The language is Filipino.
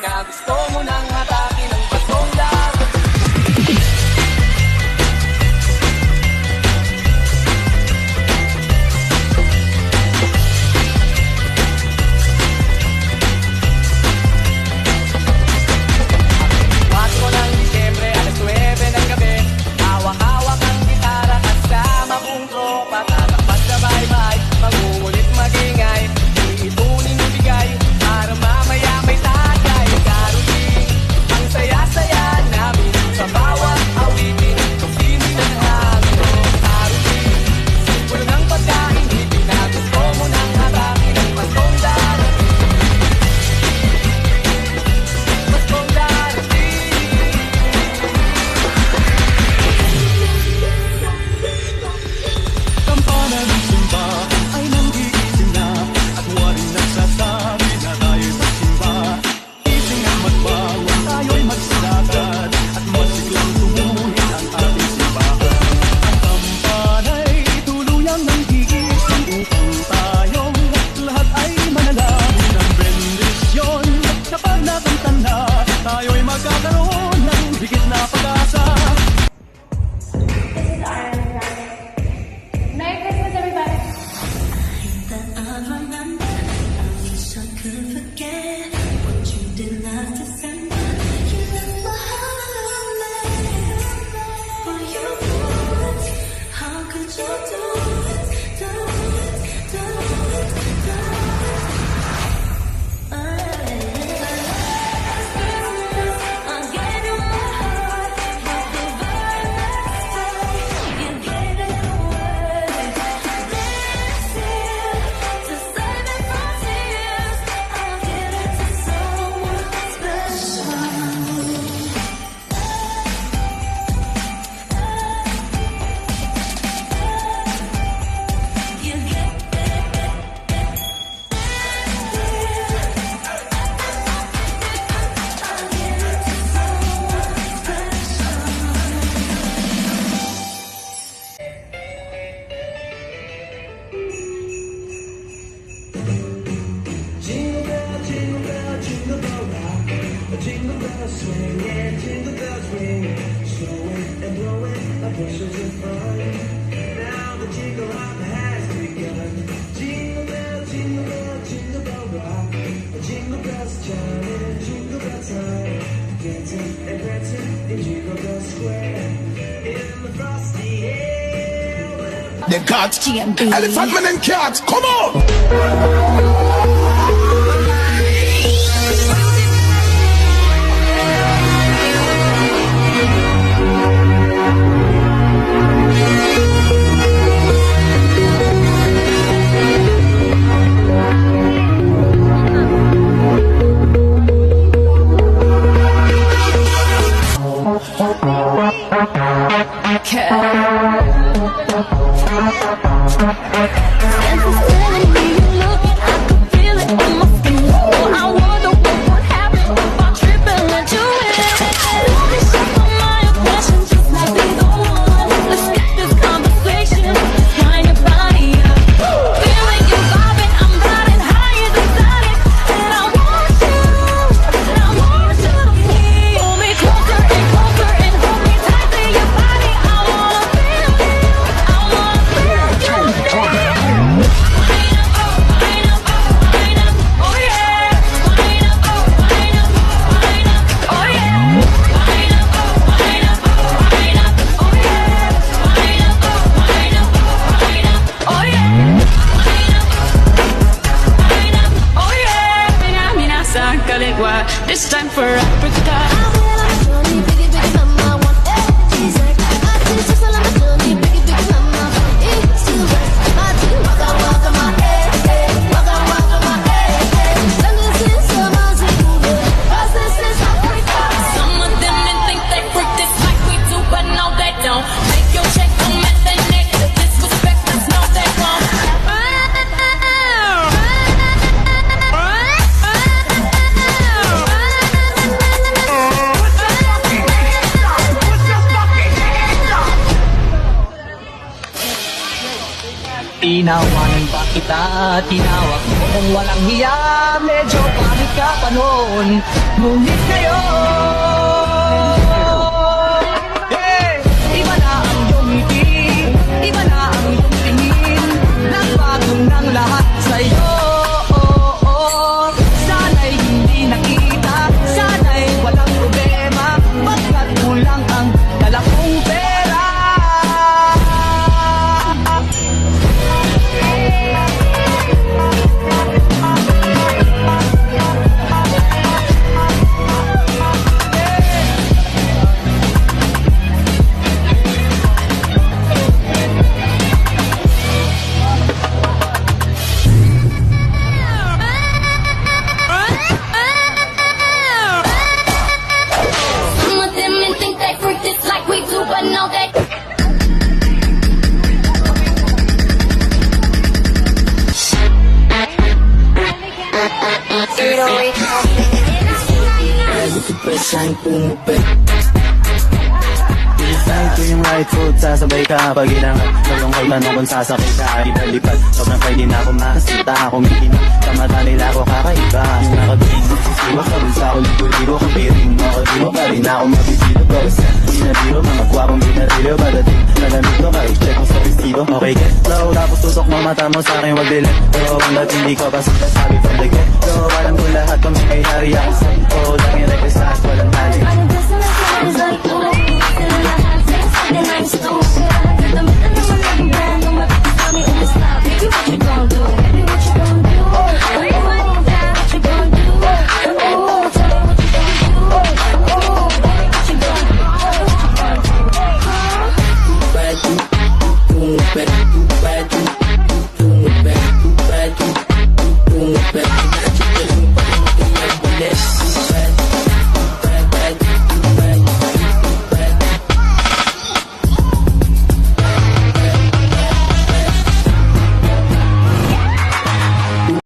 Pinagusto mo nang hatake ng batong dagat. The gods, GMB. Elephant Man and Cats, come on! This time for Africa. Inawanan ba kita tinawag mo kung walang hiya. Medyo pangit ka pa noon, ngunit ngayon iba na ang iyong ngiti, iba na ang iyong tingin. Nagbago ng lahat sa'yo. Sana'y hindi nakita, sana'y walang problema, pagkat kulang ang dala kong pera. Some of them men think they freak this like we do, but no, they Saan ko yung right foot, sasabay ka pag inangat. Malungkol tanong kung sasakay ka, ibalipad. Sobrang fry din ako makasita, kumikina. Sa mata nila ako kakaiba. Yung nakabing, sisiwa sa bulsa ko, ligo-ligo kung piring mo ako. Di mo pa rin ako mabibilo, bros. Binabiro, mga gwapong binarilo. Padating, nagamit ko, check mo sa resibo. Okay, get low, tapos tutok mo mata mo sa akin, wag dilet. Pero ba't hindi ko pa sinasabi from the get-go. Alam ko lahat kung may hari ako sa